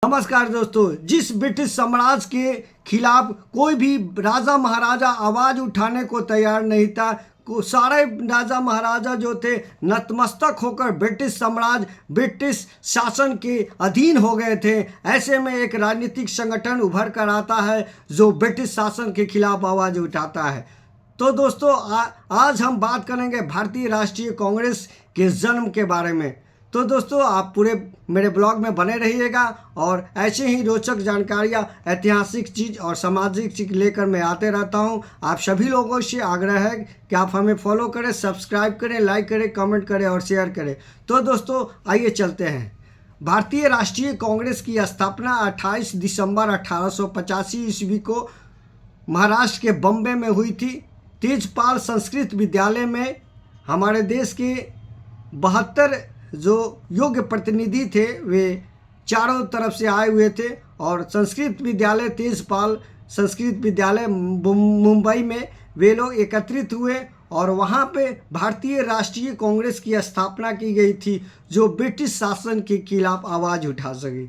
नमस्कार दोस्तों, जिस ब्रिटिश साम्राज्य के खिलाफ कोई भी राजा महाराजा आवाज़ उठाने को तैयार नहीं था, सारे राजा महाराजा जो थे नतमस्तक होकर ब्रिटिश शासन के अधीन हो गए थे। ऐसे में एक राजनीतिक संगठन उभर कर आता है जो ब्रिटिश शासन के खिलाफ आवाज़ उठाता है। तो दोस्तों आज हम बात करेंगे भारतीय राष्ट्रीय कांग्रेस के जन्म के बारे में। तो दोस्तों आप पूरे मेरे ब्लॉग में बने रहिएगा और ऐसे ही रोचक जानकारियाँ, ऐतिहासिक चीज़ और सामाजिक चीज़ लेकर मैं आते रहता हूँ। आप सभी लोगों से आग्रह है कि आप हमें फॉलो करें, सब्सक्राइब करें, लाइक करें, कमेंट करें और शेयर करें। तो दोस्तों आइए चलते हैं। भारतीय राष्ट्रीय कांग्रेस की स्थापना 28 दिसंबर 1885 ईस्वी को महाराष्ट्र के बम्बे में हुई थी। तेजपाल संस्कृत विद्यालय में हमारे देश के 72 जो योग्य प्रतिनिधि थे वे चारों तरफ से आए हुए थे और संस्कृत विद्यालय तेजपाल संस्कृत विद्यालय मुंबई में वे लोग एकत्रित हुए और वहाँ पे भारतीय राष्ट्रीय कांग्रेस की स्थापना की गई थी जो ब्रिटिश शासन के खिलाफ आवाज़ उठा सके।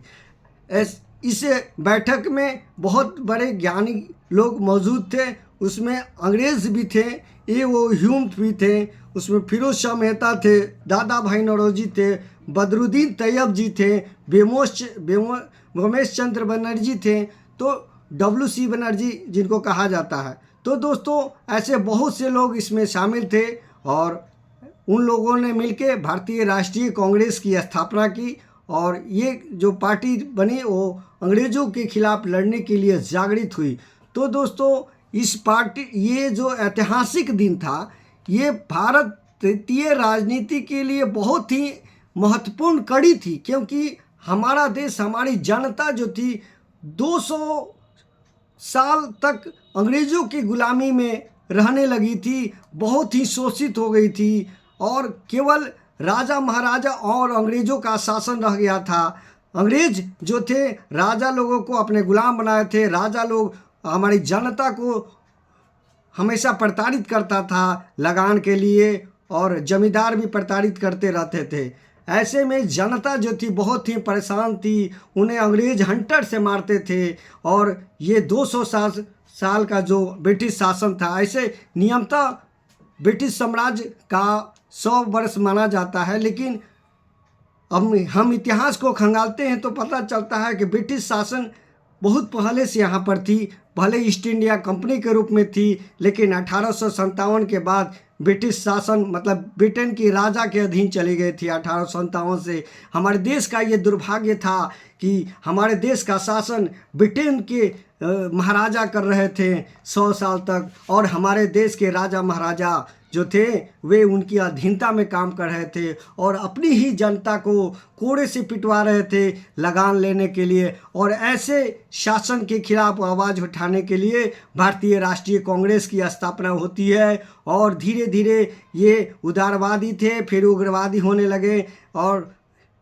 इस बैठक में बहुत बड़े ज्ञानी लोग मौजूद थे। उसमें अंग्रेज़ भी थे, ए.ओ. ह्यूम भी थे, उसमें फिरोज शाह मेहता थे, दादा भाई नौरोजी थे, बदरुद्दीन तैयब जी थे, व्योमेश चंद्र बनर्जी थे, तो W.C. बनर्जी जिनको कहा जाता है। तो दोस्तों ऐसे बहुत से लोग इसमें शामिल थे और उन लोगों ने मिलकर भारतीय राष्ट्रीय कांग्रेस की स्थापना की और ये जो पार्टी बनी वो अंग्रेज़ों के खिलाफ लड़ने के लिए जागृत हुई। तो दोस्तों ये जो ऐतिहासिक दिन था, ये भारतीय राजनीति के लिए बहुत ही महत्वपूर्ण कड़ी थी, क्योंकि हमारा देश, हमारी जनता जो थी 200 साल तक अंग्रेज़ों की गुलामी में रहने लगी थी, बहुत ही शोषित हो गई थी और केवल राजा महाराजा और अंग्रेज़ों का शासन रह गया था। अंग्रेज़ जो थे राजा लोगों को अपने गुलाम बनाए थे। राजा लोग हमारी जनता को हमेशा प्रताड़ित करता था लगान के लिए और जमींदार भी प्रताड़ित करते रहते थे। ऐसे में जनता जो थी बहुत ही परेशान थी, उन्हें अंग्रेज़ हंटर से मारते थे और ये 200 साल का जो ब्रिटिश शासन था, ऐसे नियमतः ब्रिटिश साम्राज्य का 100 वर्ष माना जाता है। लेकिन अब हम इतिहास को खंगालते हैं तो पता चलता है कि ब्रिटिश शासन बहुत पहले से यहाँ पर थी। भले ईस्ट इंडिया कंपनी के रूप में थी, लेकिन 1857 के बाद ब्रिटिश शासन मतलब ब्रिटेन की राजा के अधीन चली गई थी। 1857 से हमारे देश का ये दुर्भाग्य था कि हमारे देश का शासन ब्रिटेन के महाराजा कर रहे थे 100 साल तक और हमारे देश के राजा महाराजा जो थे वे उनकी अधीनता में काम कर रहे थे और अपनी ही जनता को कोड़े से पिटवा रहे थे लगान लेने के लिए। और ऐसे शासन के खिलाफ आवाज़ उठाने के लिए भारतीय राष्ट्रीय कांग्रेस की स्थापना होती है और धीरे धीरे ये उदारवादी थे, फिर उग्रवादी होने लगे और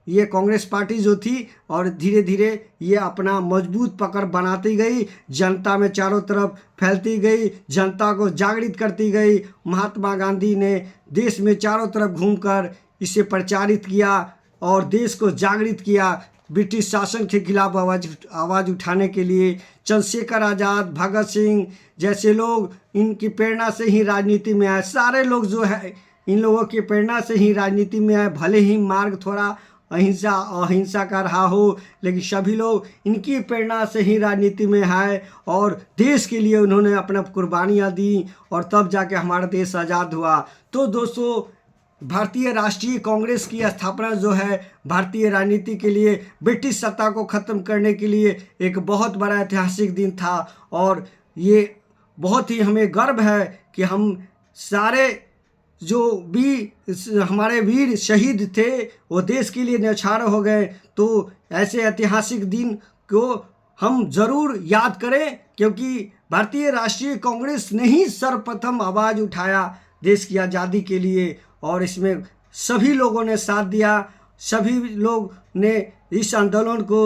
ये कांग्रेस पार्टी जो थी और धीरे धीरे ये अपना मजबूत पकड़ बनाती गई, जनता में चारों तरफ फैलती गई, जनता को जागृत करती गई। महात्मा गांधी ने देश में चारों तरफ घूमकर इसे प्रचारित किया और देश को जागृत किया ब्रिटिश शासन के खिलाफ आवाज़ उठाने के लिए। चंद्रशेखर आज़ाद, भगत सिंह जैसे लोग इनकी प्रेरणा से ही राजनीति में आए। सारे लोग जो है इन लोगों की प्रेरणा से ही राजनीति में आए। भले ही मार्ग थोड़ा अहिंसा का रहा हो, लेकिन सभी लोग इनकी प्रेरणा से ही राजनीति में आए और देश के लिए उन्होंने अपना कुर्बानियाँ दी और तब जाके हमारा देश आज़ाद हुआ। तो दोस्तों भारतीय राष्ट्रीय कांग्रेस की स्थापना जो है भारतीय राजनीति के लिए, ब्रिटिश सत्ता को ख़त्म करने के लिए एक बहुत बड़ा ऐतिहासिक दिन था और ये बहुत ही हमें गर्व है कि हम सारे जो भी हमारे वीर शहीद थे वो देश के लिए न्यौछावर हो गए। तो ऐसे ऐतिहासिक दिन को हम ज़रूर याद करें, क्योंकि भारतीय राष्ट्रीय कांग्रेस ने ही सर्वप्रथम आवाज़ उठाया देश की आज़ादी के लिए और इसमें सभी लोगों ने साथ दिया। सभी लोग ने इस आंदोलन को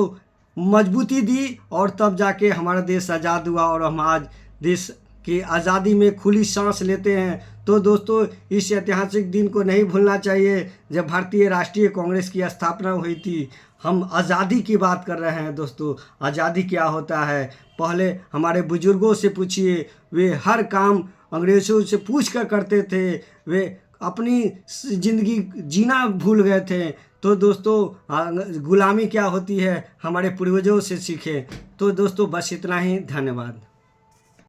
मजबूती दी और तब जाके हमारा देश आज़ाद हुआ और हम आज देश की आज़ादी में खुली सांस लेते हैं। तो दोस्तों इस ऐतिहासिक दिन को नहीं भूलना चाहिए जब भारतीय राष्ट्रीय कांग्रेस की स्थापना हुई थी। हम आज़ादी की बात कर रहे हैं दोस्तों। आज़ादी क्या होता है, पहले हमारे बुजुर्गों से पूछिए, वे हर काम अंग्रेज़ों से पूछ कर करते थे। वे अपनी ज़िंदगी जीना भूल गए थे। तो दोस्तों गुलामी क्या होती है हमारे पूर्वजों से सीखे। तो दोस्तों बस इतना ही, धन्यवाद।